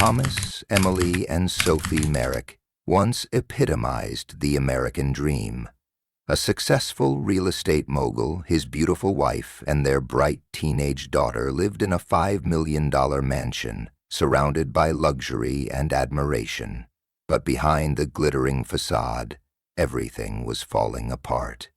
Thomas, Emily, and Sophie Merrick once epitomized the American dream. A successful real estate mogul, his beautiful wife, and their bright teenage daughter lived in a $5 million mansion, surrounded by luxury and admiration. But behind the glittering facade, everything was falling apart.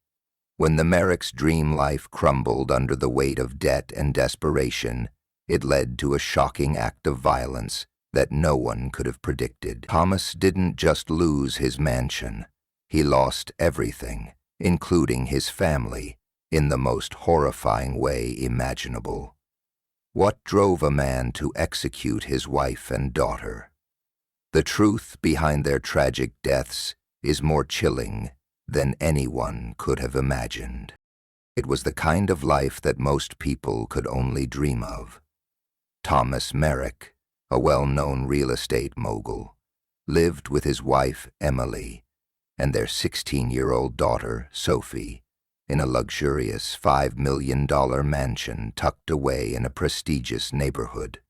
When the Merricks' dream life crumbled under the weight of debt and desperation, it led to a shocking act of violence that no one could have predicted. Thomas didn't just lose his mansion. He lost everything, including his family, in the most horrifying way imaginable. What drove a man to execute his wife and daughter? The truth behind their tragic deaths is more chilling than anyone could have imagined. It was the kind of life that most people could only dream of. Thomas Merrick, a well-known real estate mogul, lived with his wife, Emily, and their 16-year-old daughter, Sophie, in a luxurious $5 million mansion tucked away in a prestigious neighborhood.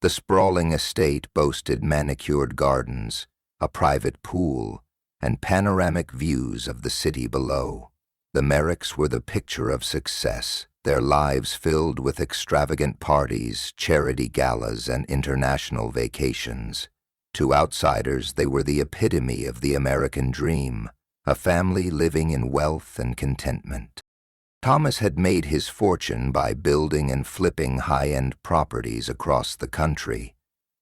The sprawling estate boasted manicured gardens, a private pool, and panoramic views of the city below. The Merricks were the picture of success, their lives filled with extravagant parties, charity galas, and international vacations. To outsiders, they were the epitome of the American dream, a family living in wealth and contentment. Thomas had made his fortune by building and flipping high-end properties across the country,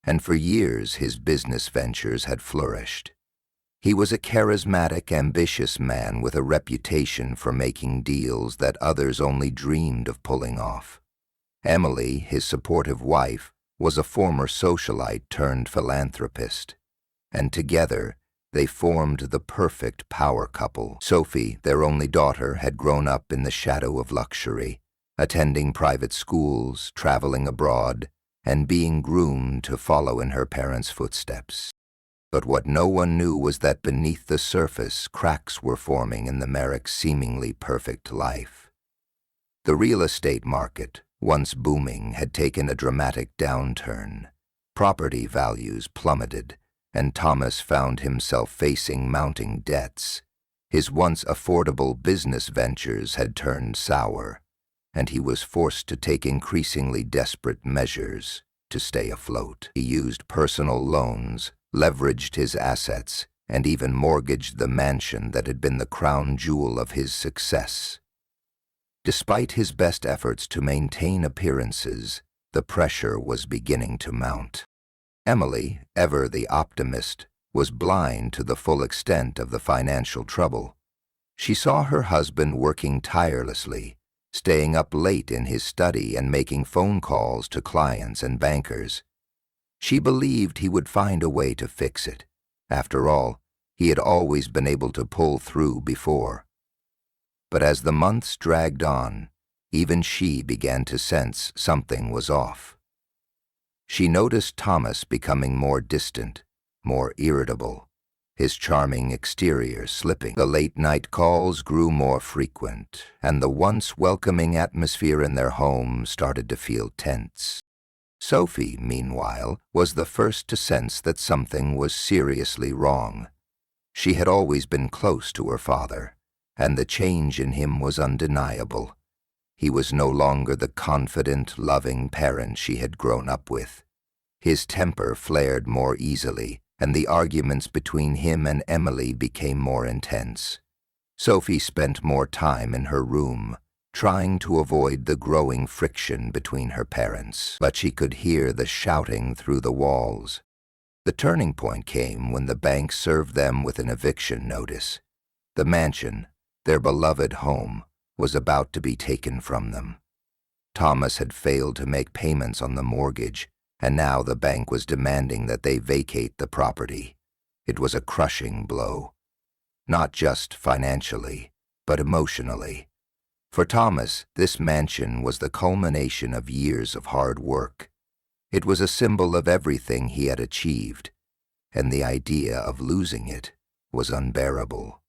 and for years his business ventures had flourished. He was a charismatic, ambitious man with a reputation for making deals that others only dreamed of pulling off. Emily, his supportive wife, was a former socialite turned philanthropist, and together they formed the perfect power couple. Sophie, their only daughter, had grown up in the shadow of luxury, attending private schools, traveling abroad, and being groomed to follow in her parents' footsteps. But what no one knew was that beneath the surface, cracks were forming in the Merricks' seemingly perfect life. The real estate market, once booming, had taken a dramatic downturn. Property values plummeted, and Thomas found himself facing mounting debts. His once affordable business ventures had turned sour, and he was forced to take increasingly desperate measures to stay afloat. He used personal loans, leveraged his assets, and even mortgaged the mansion that had been the crown jewel of his success. Despite his best efforts to maintain appearances, the pressure was beginning to mount. Emily, ever the optimist, was blind to the full extent of the financial trouble. She saw her husband working tirelessly, staying up late in his study and making phone calls to clients and bankers. She believed he would find a way to fix it. After all, he had always been able to pull through before. But as the months dragged on, even she began to sense something was off. She noticed Thomas becoming more distant, more irritable, his charming exterior slipping. The late-night calls grew more frequent, and the once welcoming atmosphere in their home started to feel tense. Sophie, meanwhile, was the first to sense that something was seriously wrong. She had always been close to her father, and the change in him was undeniable. He was no longer the confident, loving parent she had grown up with. His temper flared more easily, and the arguments between him and Emily became more intense. Sophie spent more time in her room, trying to avoid the growing friction between her parents, but she could hear the shouting through the walls. The turning point came when the bank served them with an eviction notice. The mansion, their beloved home, was about to be taken from them. Thomas had failed to make payments on the mortgage, and now the bank was demanding that they vacate the property. It was a crushing blow, not just financially, but emotionally. For Thomas, this mansion was the culmination of years of hard work. It was a symbol of everything he had achieved, and the idea of losing it was unbearable.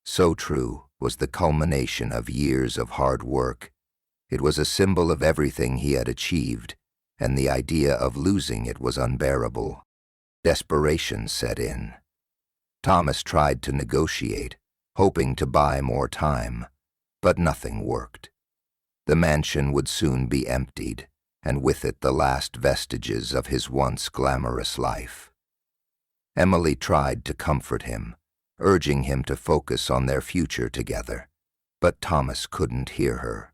So true was the culmination of years of hard work. It was a symbol of everything he had achieved, and the idea of losing it was unbearable. Desperation set in. Thomas tried to negotiate, hoping to buy more time, but nothing worked. The mansion would soon be emptied, and with it the last vestiges of his once glamorous life. Emily tried to comfort him, urging him to focus on their future together, but Thomas couldn't hear her.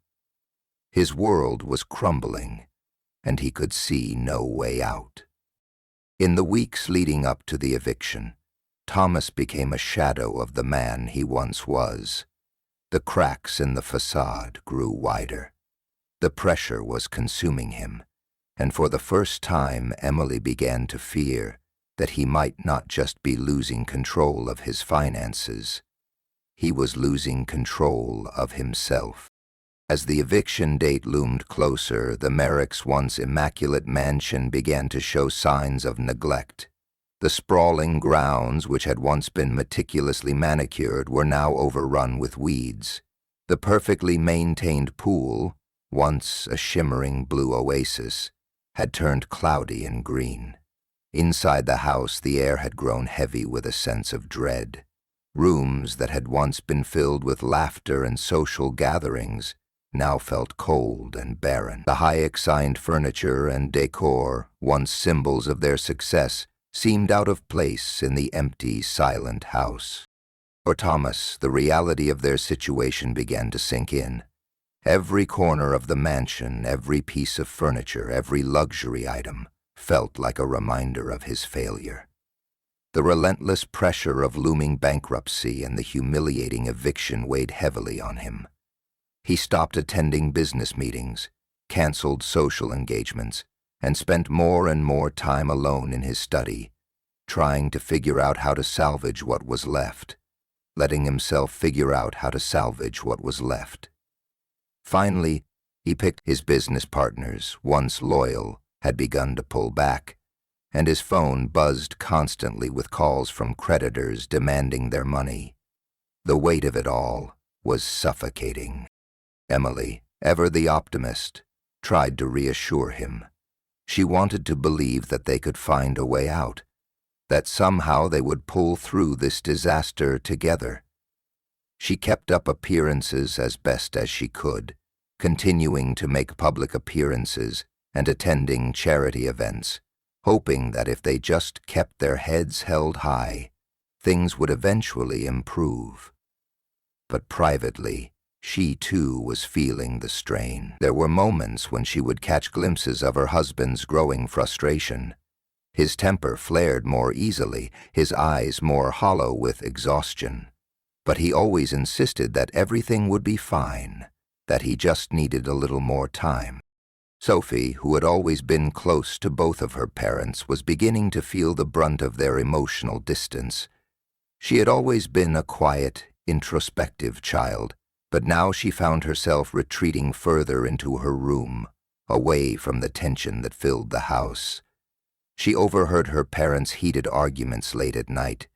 His world was crumbling, and he could see no way out. In the weeks leading up to the eviction, Thomas became a shadow of the man he once was. The cracks in the facade grew wider. The pressure was consuming him, and for the first time Emily began to fear that he might not just be losing control of his finances. He was losing control of himself. As the eviction date loomed closer, the Merricks' once immaculate mansion began to show signs of neglect. The sprawling grounds, which had once been meticulously manicured, were now overrun with weeds. The perfectly maintained pool, once a shimmering blue oasis, had turned cloudy and green. Inside the house, the air had grown heavy with a sense of dread. Rooms that had once been filled with laughter and social gatherings now felt cold and barren. The high-assigned furniture and decor, once symbols of their success, seemed out of place in the empty, silent house. For Thomas, the reality of their situation began to sink in. Every corner of the mansion, every piece of furniture, every luxury item felt like a reminder of his failure. The relentless pressure of looming bankruptcy and the humiliating eviction weighed heavily on him. He stopped attending business meetings, canceled social engagements, and spent more and more time alone in his study, trying to figure out how to salvage what was left, letting himself figure out how to salvage what was left. Finally, he picked his business partners, once loyal, had begun to pull back, and his phone buzzed constantly with calls from creditors demanding their money. The weight of it all was suffocating. Emily, ever the optimist, tried to reassure him. She wanted to believe that they could find a way out, that somehow they would pull through this disaster together. She kept up appearances as best as she could, continuing to make public appearances and attending charity events, hoping that if they just kept their heads held high, things would eventually improve. But privately, she too was feeling the strain. There were moments when she would catch glimpses of her husband's growing frustration. His temper flared more easily, his eyes more hollow with exhaustion. But he always insisted that everything would be fine, that he just needed a little more time. Sophie, who had always been close to both of her parents, was beginning to feel the brunt of their emotional distance. She had always been a quiet, introspective child, but now she found herself retreating further into her room, away from the tension that filled the house. She overheard her parents' heated arguments late at night.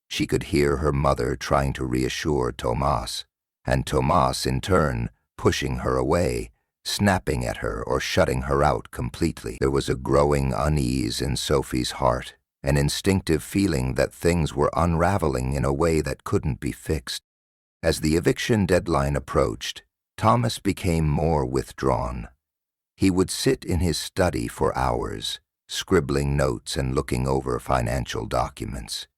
She could hear her mother trying to reassure Thomas, and Thomas, in turn, pushing her away, snapping at her or shutting her out completely. There was a growing unease in Sophie's heart, an instinctive feeling that things were unraveling in a way that couldn't be fixed. As the eviction deadline approached, Thomas became more withdrawn. He would sit in his study for hours, scribbling notes and looking over financial documents.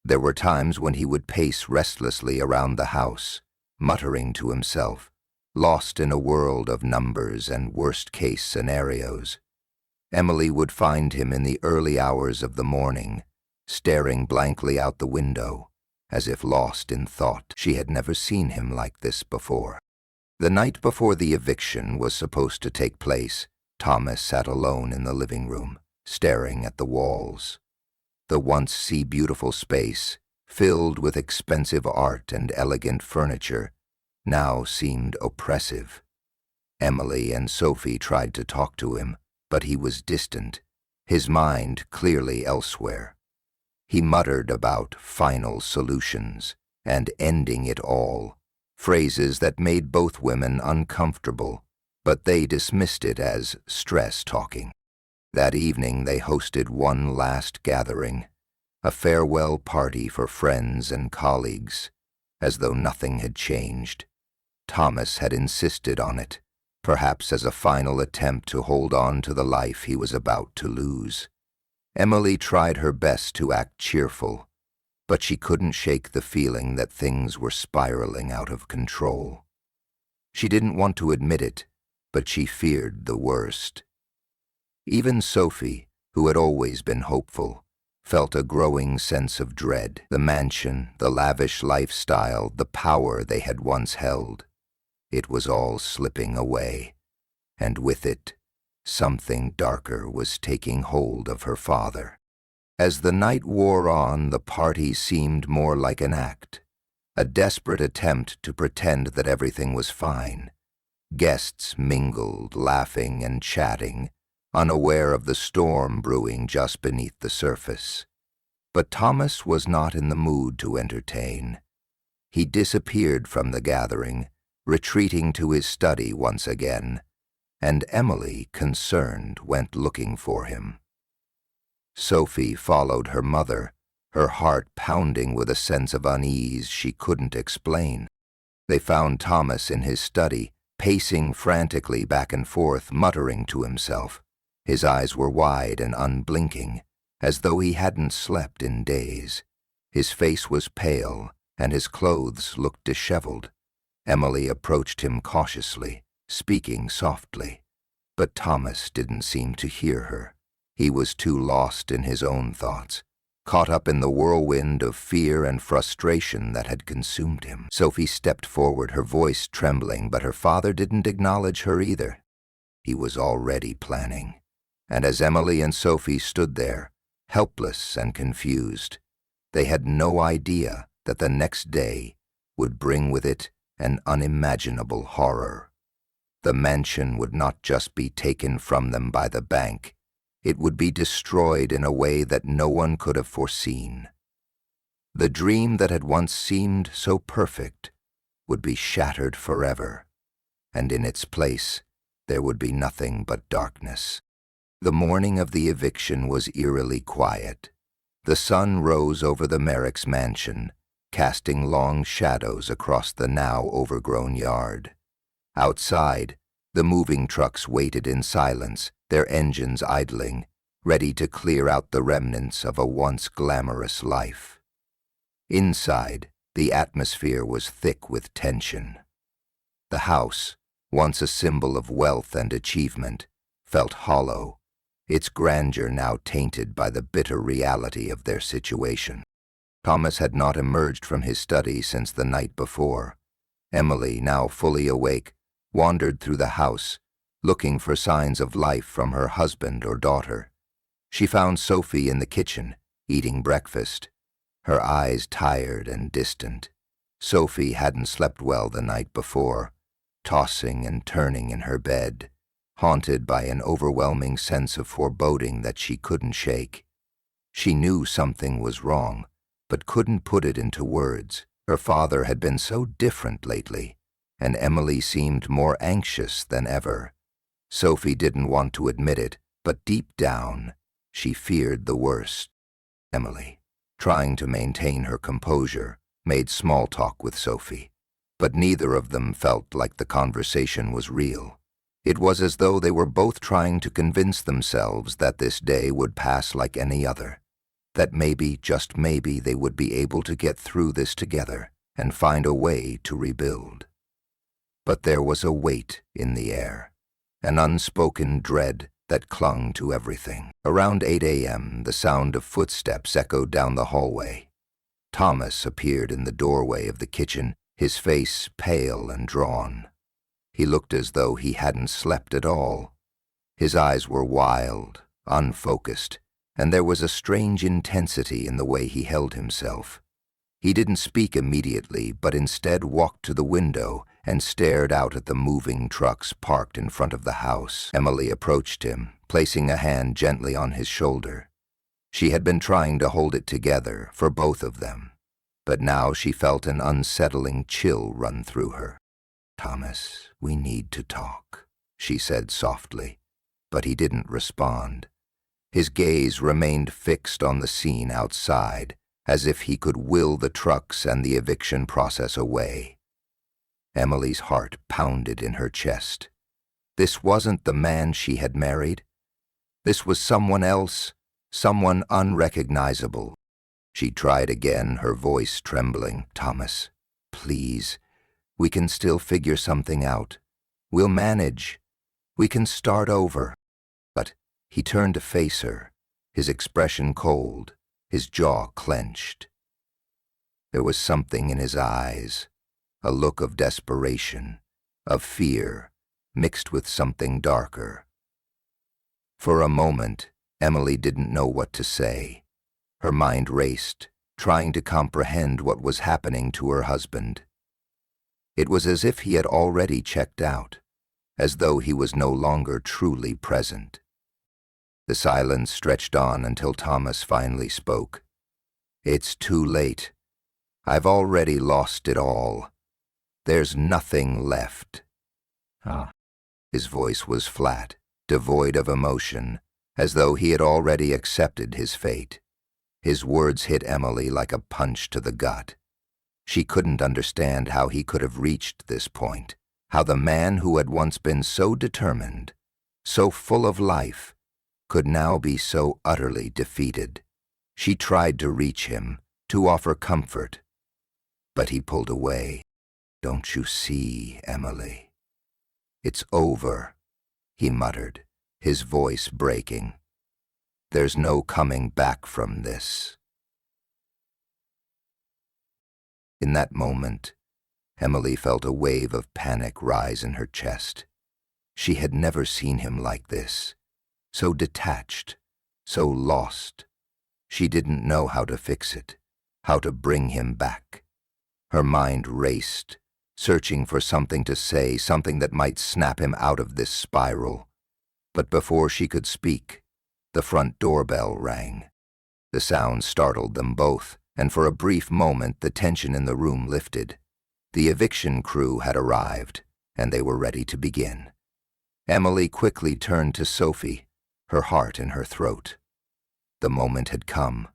There were times when he would pace restlessly around the house, muttering to himself, lost in a world of numbers and worst-case scenarios. Emily would find him in the early hours of the morning, staring blankly out the window, as if lost in thought. She had never seen him like this before. The night before the eviction was supposed to take place, Thomas sat alone in the living room, staring at the walls. The once sea-beautiful space, filled with expensive art and elegant furniture, now seemed oppressive. Emily and Sophie tried to talk to him, but he was distant, his mind clearly elsewhere. He muttered about final solutions and ending it all, phrases that made both women uncomfortable, but they dismissed it as stress talking. That evening they hosted one last gathering, a farewell party for friends and colleagues, as though nothing had changed. Thomas had insisted on it, perhaps as a final attempt to hold on to the life he was about to lose. Emily tried her best to act cheerful, but she couldn't shake the feeling that things were spiraling out of control. She didn't want to admit it, but she feared the worst. Even Sophie, who had always been hopeful, felt a growing sense of dread. The mansion, the lavish lifestyle, the power they had once held. It was all slipping away, and with it, something darker was taking hold of her father. As the night wore on, the party seemed more like an act, a desperate attempt to pretend that everything was fine. Guests mingled, laughing and chatting, unaware of the storm brewing just beneath the surface. But Thomas was not in the mood to entertain. He disappeared from the gathering, retreating to his study once again, and Emily, concerned, went looking for him. Sophie followed her mother, her heart pounding with a sense of unease she couldn't explain. They found Thomas in his study, pacing frantically back and forth, muttering to himself. His eyes were wide and unblinking, as though he hadn't slept in days. His face was pale, and his clothes looked disheveled. Emily approached him cautiously, speaking softly, but Thomas didn't seem to hear her. He was too lost in his own thoughts, caught up in the whirlwind of fear and frustration that had consumed him. Sophie stepped forward, her voice trembling, but her father didn't acknowledge her either. He was already planning. And as Emily and Sophie stood there, helpless and confused, they had no idea that the next day would bring with it an unimaginable horror. The mansion would not just be taken from them by the bank, it would be destroyed in a way that no one could have foreseen. The dream that had once seemed so perfect would be shattered forever, and in its place there would be nothing but darkness. The morning of the eviction was eerily quiet. The sun rose over the Merrick's mansion, casting long shadows across the now overgrown yard. Outside, the moving trucks waited in silence, their engines idling, ready to clear out the remnants of a once glamorous life. Inside, the atmosphere was thick with tension. The house, once a symbol of wealth and achievement, felt hollow, its grandeur now tainted by the bitter reality of their situation. Thomas had not emerged from his study since the night before. Emily, now fully awake, wandered through the house, looking for signs of life from her husband or daughter. She found Sophie in the kitchen, eating breakfast, her eyes tired and distant. Sophie hadn't slept well the night before, tossing and turning in her bed, haunted by an overwhelming sense of foreboding that she couldn't shake. She knew something was wrong, but couldn't put it into words. Her father had been so different lately, and Emily seemed more anxious than ever. Sophie didn't want to admit it, but deep down, she feared the worst. Emily, trying to maintain her composure, made small talk with Sophie, but neither of them felt like the conversation was real. It was as though they were both trying to convince themselves that this day would pass like any other, that maybe, just maybe, they would be able to get through this together and find a way to rebuild. But there was a weight in the air, an unspoken dread that clung to everything. Around 8 a.m., the sound of footsteps echoed down the hallway. Thomas appeared in the doorway of the kitchen, his face pale and drawn. He looked as though he hadn't slept at all. His eyes were wild, unfocused, and there was a strange intensity in the way he held himself. He didn't speak immediately, but instead walked to the window and stared out at the moving trucks parked in front of the house. Emily approached him, placing a hand gently on his shoulder. She had been trying to hold it together for both of them, but now she felt an unsettling chill run through her. "Thomas, we need to talk," she said softly, but he didn't respond. His gaze remained fixed on the scene outside, as if he could will the trucks and the eviction process away. Emily's heart pounded in her chest. This wasn't the man she had married. This was someone else, someone unrecognizable. She tried again, her voice trembling. "Thomas, please, we can still figure something out. We'll manage. We can start over." But he turned to face her, his expression cold, his jaw clenched. There was something in his eyes, a look of desperation, of fear, mixed with something darker. For a moment, Emily didn't know what to say. Her mind raced, trying to comprehend what was happening to her husband. It was as if he had already checked out, as though he was no longer truly present. The silence stretched on until Thomas finally spoke. "It's too late. I've already lost it all. There's nothing left." His voice was flat, devoid of emotion, as though he had already accepted his fate. His words hit Emily like a punch to the gut. She couldn't understand how he could have reached this point, how the man who had once been so determined, so full of life, could now be so utterly defeated. She tried to reach him, to offer comfort, but he pulled away. "Don't you see, Emily? It's over," he muttered, his voice breaking. "There's no coming back from this." In that moment, Emily felt a wave of panic rise in her chest. She had never seen him like this, so detached, so lost. She didn't know how to fix it, how to bring him back. Her mind raced, searching for something to say, something that might snap him out of this spiral. But before she could speak, the front doorbell rang. The sound startled them both, and for a brief moment the tension in the room lifted. The eviction crew had arrived, and they were ready to begin. Emily quickly turned to Sophie, her heart in her throat. The moment had come.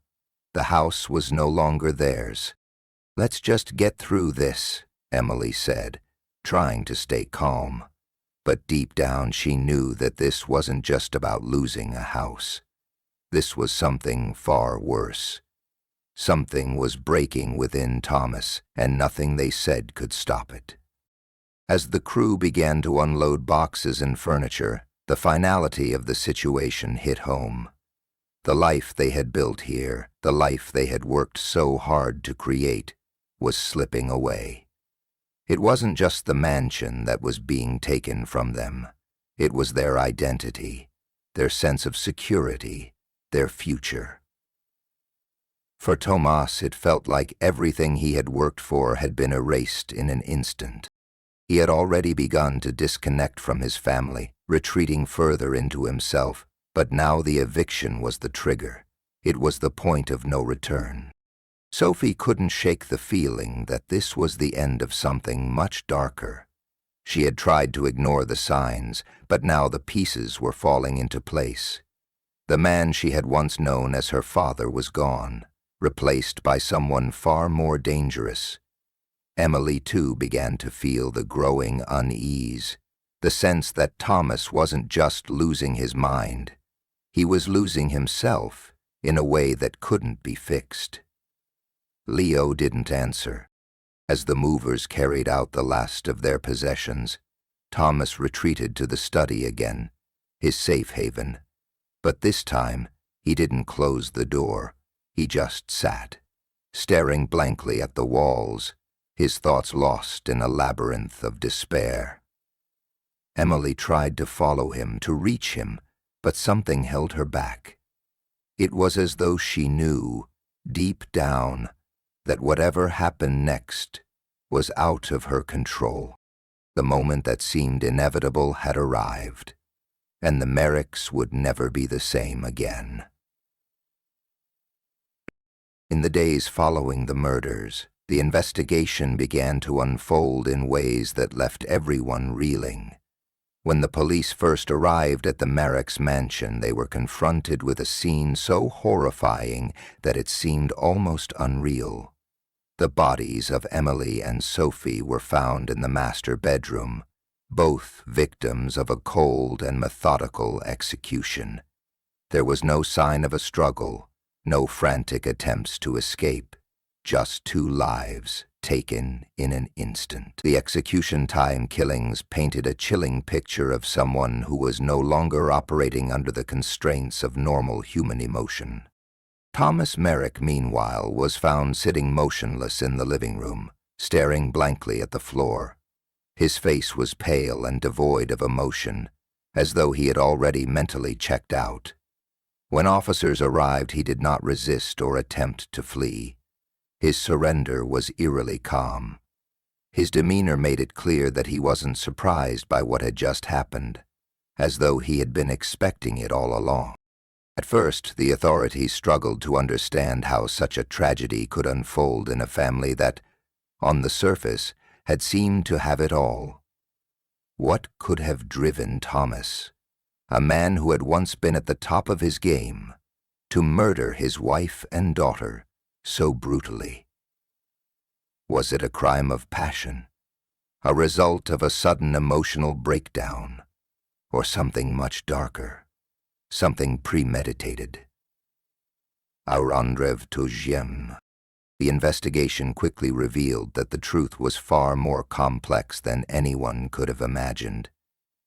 The house was no longer theirs. "Let's just get through this," Emily said, trying to stay calm. But deep down she knew that this wasn't just about losing a house. This was something far worse. Something was breaking within Thomas, and nothing they said could stop it. As the crew began to unload boxes and furniture, the finality of the situation hit home. The life they had built here, the life they had worked so hard to create, was slipping away. It wasn't just the mansion that was being taken from them. It was their identity, their sense of security, their future. For Thomas, it felt like everything he had worked for had been erased in an instant. He had already begun to disconnect from his family, retreating further into himself, but now the eviction was the trigger. It was the point of no return. Sophie couldn't shake the feeling that this was the end of something much darker. She had tried to ignore the signs, but now the pieces were falling into place. The man she had once known as her father was gone, replaced by someone far more dangerous. Emily, too, began to feel the growing unease, the sense that Thomas wasn't just losing his mind. He was losing himself in a way that couldn't be fixed. Leo didn't answer. As the movers carried out the last of their possessions, Thomas retreated to the study again, his safe haven. But this time, he didn't close the door. He just sat, staring blankly at the walls, his thoughts lost in a labyrinth of despair. Emily tried to follow him, to reach him, but something held her back. It was as though she knew, deep down, that whatever happened next was out of her control. The moment that seemed inevitable had arrived, and the Merricks would never be the same again. In the days following the murders, the investigation began to unfold in ways that left everyone reeling. When the police first arrived at the Merrick's mansion, they were confronted with a scene so horrifying that it seemed almost unreal. The bodies of Emily and Sophie were found in the master bedroom, both victims of a cold and methodical execution. There was no sign of a struggle, no frantic attempts to escape, just two lives taken in an instant. The execution-time killings painted a chilling picture of someone who was no longer operating under the constraints of normal human emotion. Thomas Merrick, meanwhile, was found sitting motionless in the living room, staring blankly at the floor. His face was pale and devoid of emotion, as though he had already mentally checked out. When officers arrived, he did not resist or attempt to flee. His surrender was eerily calm. His demeanor made it clear that he wasn't surprised by what had just happened, as though he had been expecting it all along. At first, the authorities struggled to understand how such a tragedy could unfold in a family that, on the surface, had seemed to have it all. What could have driven Thomas, a man who had once been at the top of his game, to murder his wife and daughter so brutally? Was it a crime of passion, a result of a sudden emotional breakdown, or something much darker, something premeditated? Our Andrev Tuzhem. The investigation quickly revealed that the truth was far more complex than anyone could have imagined.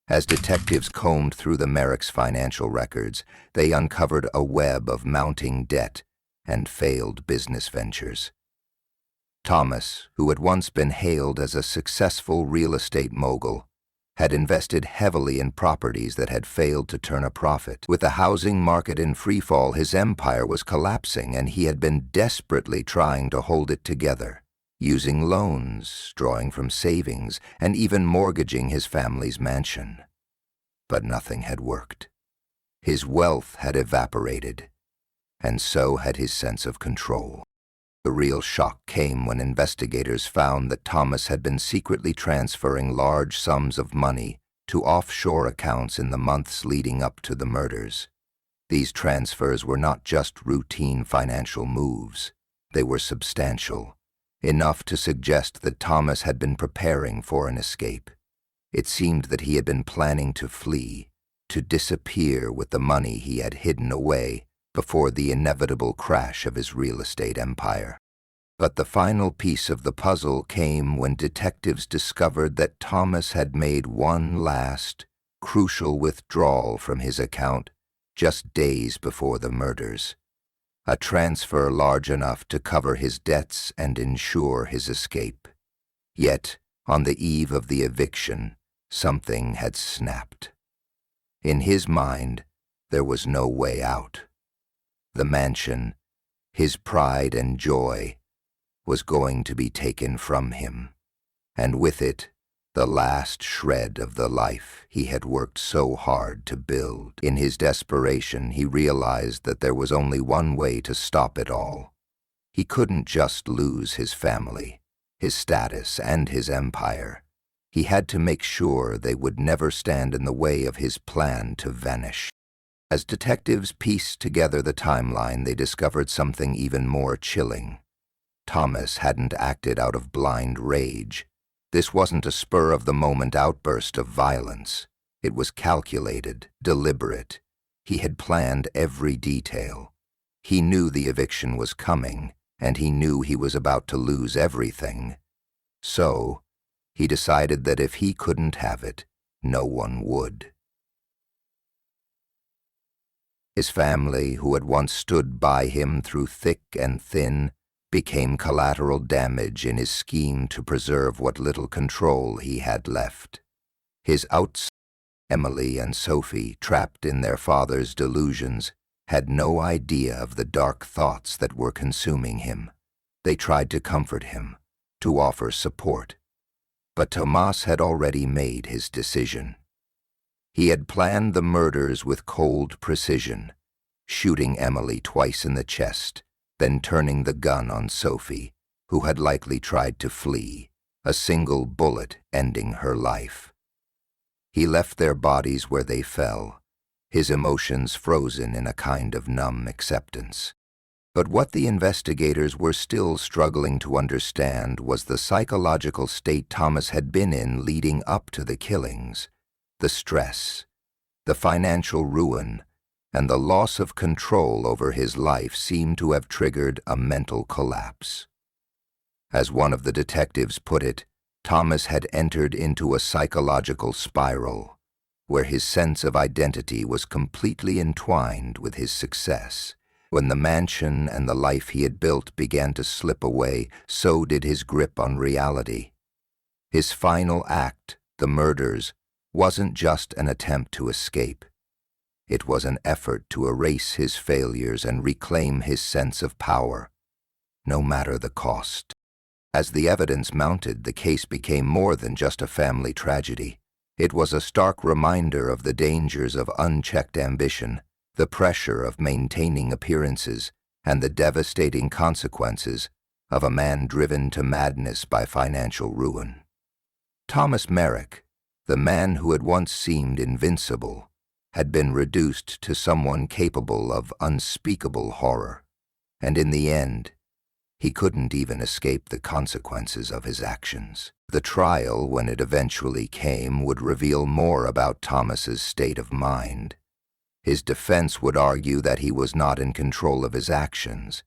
As detectives combed through the Merrick's financial records, they uncovered a web of mounting debt and failed business ventures. Thomas, who had once been hailed as a successful real estate mogul, had invested heavily in properties that had failed to turn a profit. With the housing market in freefall, his empire was collapsing, and he had been desperately trying to hold it together, using loans, drawing from savings, and even mortgaging his family's mansion. But nothing had worked. His wealth had evaporated, and so had his sense of control. The real shock came when investigators found that Thomas had been secretly transferring large sums of money to offshore accounts in the months leading up to the murders. These transfers were not just routine financial moves. They were substantial, enough to suggest that Thomas had been preparing for an escape. It seemed that he had been planning to flee, to disappear with the money he had hidden away before the inevitable crash of his real estate empire. But the final piece of the puzzle came when detectives discovered that Thomas had made one last, crucial withdrawal from his account just days before the murders. A transfer large enough to cover his debts and ensure his escape. Yet, on the eve of the eviction, something had snapped. In his mind, there was no way out. The mansion, his pride and joy, was going to be taken from him, and with it, the last shred of the life he had worked so hard to build. In his desperation, he realized that there was only one way to stop it all. He couldn't just lose his family, his status, and his empire. He had to make sure they would never stand in the way of his plan to vanish. As detectives pieced together the timeline, they discovered something even more chilling. Thomas hadn't acted out of blind rage. This wasn't a spur-of-the-moment outburst of violence. It was calculated, deliberate. He had planned every detail. He knew the eviction was coming, and he knew he was about to lose everything. So, he decided that if he couldn't have it, no one would. His family, who had once stood by him through thick and thin, became collateral damage in his scheme to preserve what little control he had left. His outside Emily and Sophie, trapped in their father's delusions, had no idea of the dark thoughts that were consuming him. They tried to comfort him, to offer support. But Thomas had already made his decision. He had planned the murders with cold precision, shooting Emily twice in the chest, then turning the gun on Sophie, who had likely tried to flee, a single bullet ending her life. He left their bodies where they fell, his emotions frozen in a kind of numb acceptance. But what the investigators were still struggling to understand was the psychological state Thomas had been in leading up to the killings, the stress, the financial ruin, and the loss of control over his life seemed to have triggered a mental collapse. As one of the detectives put it, Thomas had entered into a psychological spiral, where his sense of identity was completely entwined with his success. When the mansion and the life he had built began to slip away, so did his grip on reality. His final act, the murders, wasn't just an attempt to escape. It was an effort to erase his failures and reclaim his sense of power, no matter the cost. As the evidence mounted, the case became more than just a family tragedy. It was a stark reminder of the dangers of unchecked ambition, the pressure of maintaining appearances, and the devastating consequences of a man driven to madness by financial ruin. Thomas Merrick, the man who had once seemed invincible, had been reduced to someone capable of unspeakable horror, and in the end, he couldn't even escape the consequences of his actions. The trial, when it eventually came, would reveal more about Thomas's state of mind. His defense would argue that he was not in control of his actions,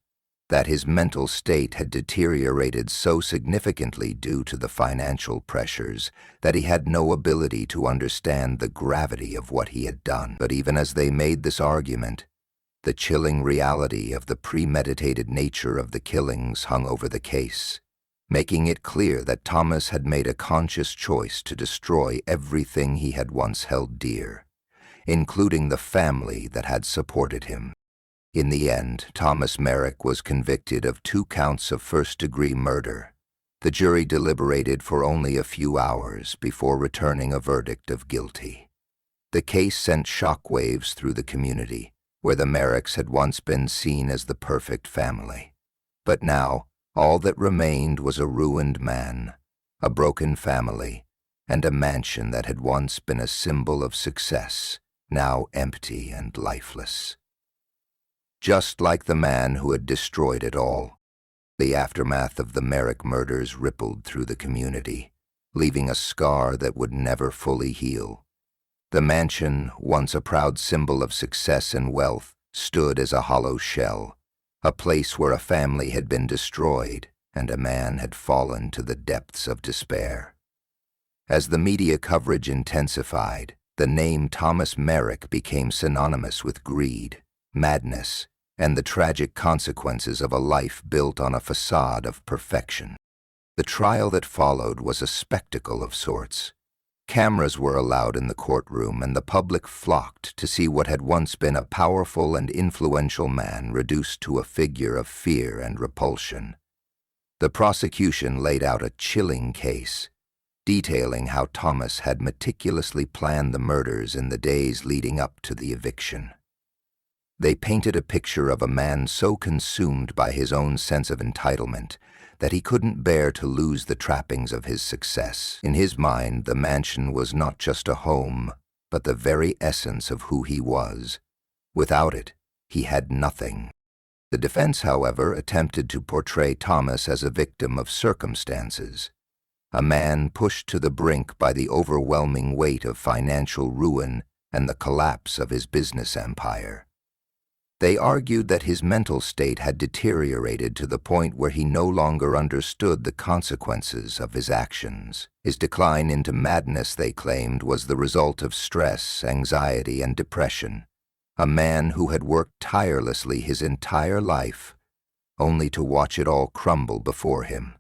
that his mental state had deteriorated so significantly due to the financial pressures that he had no ability to understand the gravity of what he had done. But even as they made this argument, the chilling reality of the premeditated nature of the killings hung over the case, making it clear that Thomas had made a conscious choice to destroy everything he had once held dear, including the family that had supported him. In the end, Thomas Merrick was convicted of 2 counts of first-degree murder. The jury deliberated for only a few hours before returning a verdict of guilty. The case sent shockwaves through the community, where the Merricks had once been seen as the perfect family. But now, all that remained was a ruined man, a broken family, and a mansion that had once been a symbol of success, now empty and lifeless. Just like the man who had destroyed it all, the aftermath of the Merrick murders rippled through the community, leaving a scar that would never fully heal. The mansion, once a proud symbol of success and wealth, stood as a hollow shell, a place where a family had been destroyed and a man had fallen to the depths of despair. As the media coverage intensified, the name Thomas Merrick became synonymous with greed, madness, and the tragic consequences of a life built on a facade of perfection. The trial that followed was a spectacle of sorts. Cameras were allowed in the courtroom, and the public flocked to see what had once been a powerful and influential man reduced to a figure of fear and repulsion. The prosecution laid out a chilling case, detailing how Thomas had meticulously planned the murders in the days leading up to the eviction. They painted a picture of a man so consumed by his own sense of entitlement that he couldn't bear to lose the trappings of his success. In his mind, the mansion was not just a home, but the very essence of who he was. Without it, he had nothing. The defense, however, attempted to portray Thomas as a victim of circumstances, a man pushed to the brink by the overwhelming weight of financial ruin and the collapse of his business empire. They argued that his mental state had deteriorated to the point where he no longer understood the consequences of his actions. His decline into madness, they claimed, was the result of stress, anxiety, and depression. A man who had worked tirelessly his entire life, only to watch it all crumble before him.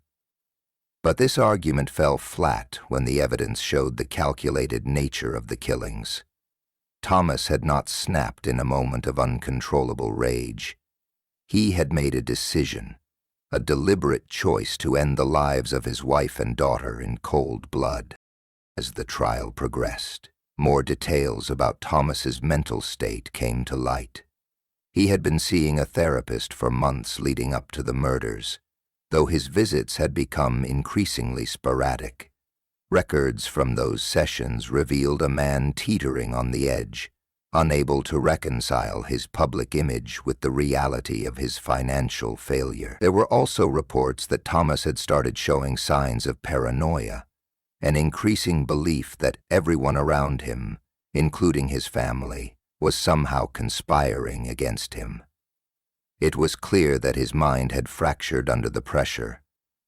But this argument fell flat when the evidence showed the calculated nature of the killings. Thomas had not snapped in a moment of uncontrollable rage. He had made a decision, a deliberate choice to end the lives of his wife and daughter in cold blood. As the trial progressed, more details about Thomas's mental state came to light. He had been seeing a therapist for months leading up to the murders, though his visits had become increasingly sporadic. Records from those sessions revealed a man teetering on the edge, unable to reconcile his public image with the reality of his financial failure. There were also reports that Thomas had started showing signs of paranoia, an increasing belief that everyone around him, including his family, was somehow conspiring against him. It was clear that his mind had fractured under the pressure,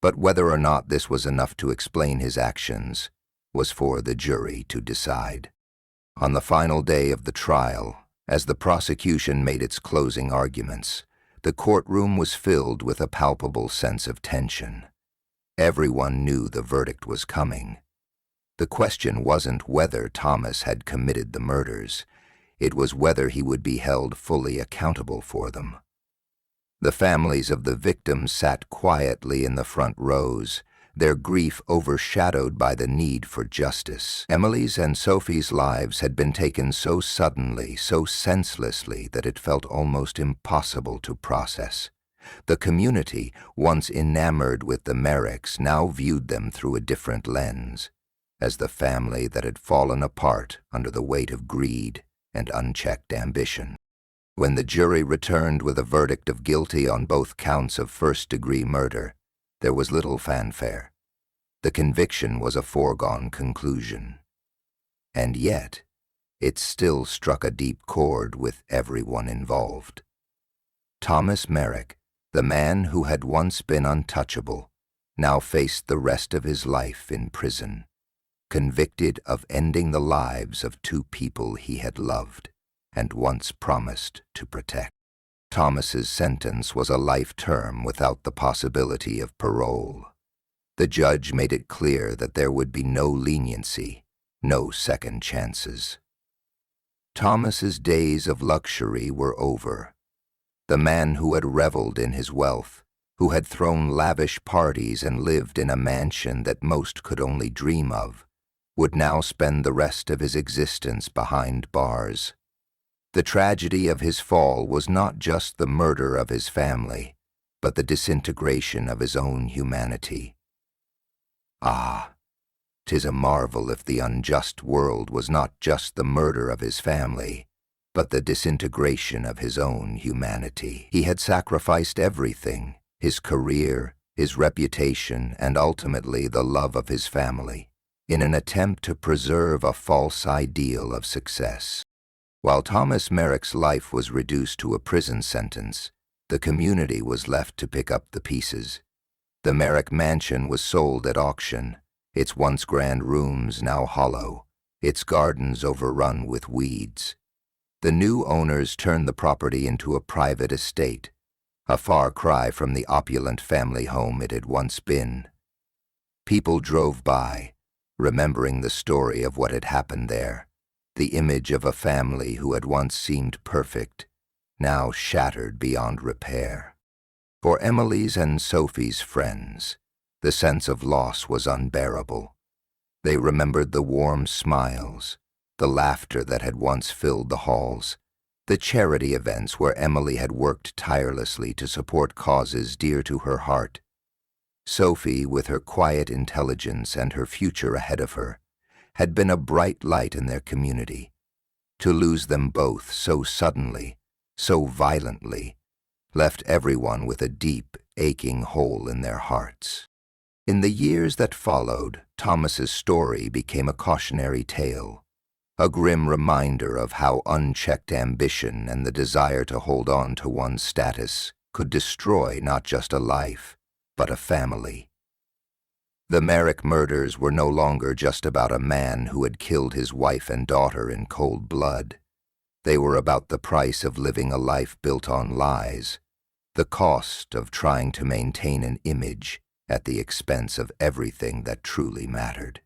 but whether or not this was enough to explain his actions was for the jury to decide. On the final day of the trial, as the prosecution made its closing arguments, the courtroom was filled with a palpable sense of tension. Everyone knew the verdict was coming. The question wasn't whether Thomas had committed the murders, it was whether he would be held fully accountable for them. The families of the victims sat quietly in the front rows, their grief overshadowed by the need for justice. Emily's and Sophie's lives had been taken so suddenly, so senselessly, that it felt almost impossible to process. The community, once enamored with the Merricks, now viewed them through a different lens, as the family that had fallen apart under the weight of greed and unchecked ambition. When the jury returned with a verdict of guilty on both counts of first-degree murder, there was little fanfare. The conviction was a foregone conclusion. And yet, it still struck a deep chord with everyone involved. Thomas Merrick, the man who had once been untouchable, now faced the rest of his life in prison, convicted of ending the lives of two people he had loved and once promised to protect. Thomas's sentence was a life term without the possibility of parole. The judge made it clear that there would be no leniency, no second chances. Thomas's days of luxury were over. The man who had reveled in his wealth, who had thrown lavish parties and lived in a mansion that most could only dream of, would now spend the rest of his existence behind bars. The tragedy of his fall was not just the murder of his family, but the disintegration of his own humanity. Ah, 'tis a marvel if the unjust world was not just the murder of his family, but the disintegration of his own humanity. He had sacrificed everything, his career, his reputation, and ultimately the love of his family, in an attempt to preserve a false ideal of success. While Thomas Merrick's life was reduced to a prison sentence, the community was left to pick up the pieces. The Merrick mansion was sold at auction, its once grand rooms now hollow, its gardens overrun with weeds. The new owners turned the property into a private estate, a far cry from the opulent family home it had once been. People drove by, remembering the story of what had happened there. The image of a family who had once seemed perfect, now shattered beyond repair. For Emily's and Sophie's friends, the sense of loss was unbearable. They remembered the warm smiles, the laughter that had once filled the halls, the charity events where Emily had worked tirelessly to support causes dear to her heart. Sophie, with her quiet intelligence and her future ahead of her, had been a bright light in their community. To lose them both so suddenly, so violently, left everyone with a deep, aching hole in their hearts. In the years that followed, Thomas's story became a cautionary tale, a grim reminder of how unchecked ambition and the desire to hold on to one's status could destroy not just a life, but a family. The Merrick murders were no longer just about a man who had killed his wife and daughter in cold blood. They were about the price of living a life built on lies, the cost of trying to maintain an image at the expense of everything that truly mattered.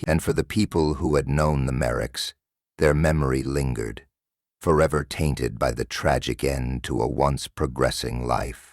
And for the people who had known the Merricks, their memory lingered, forever tainted by the tragic end to a once progressing life.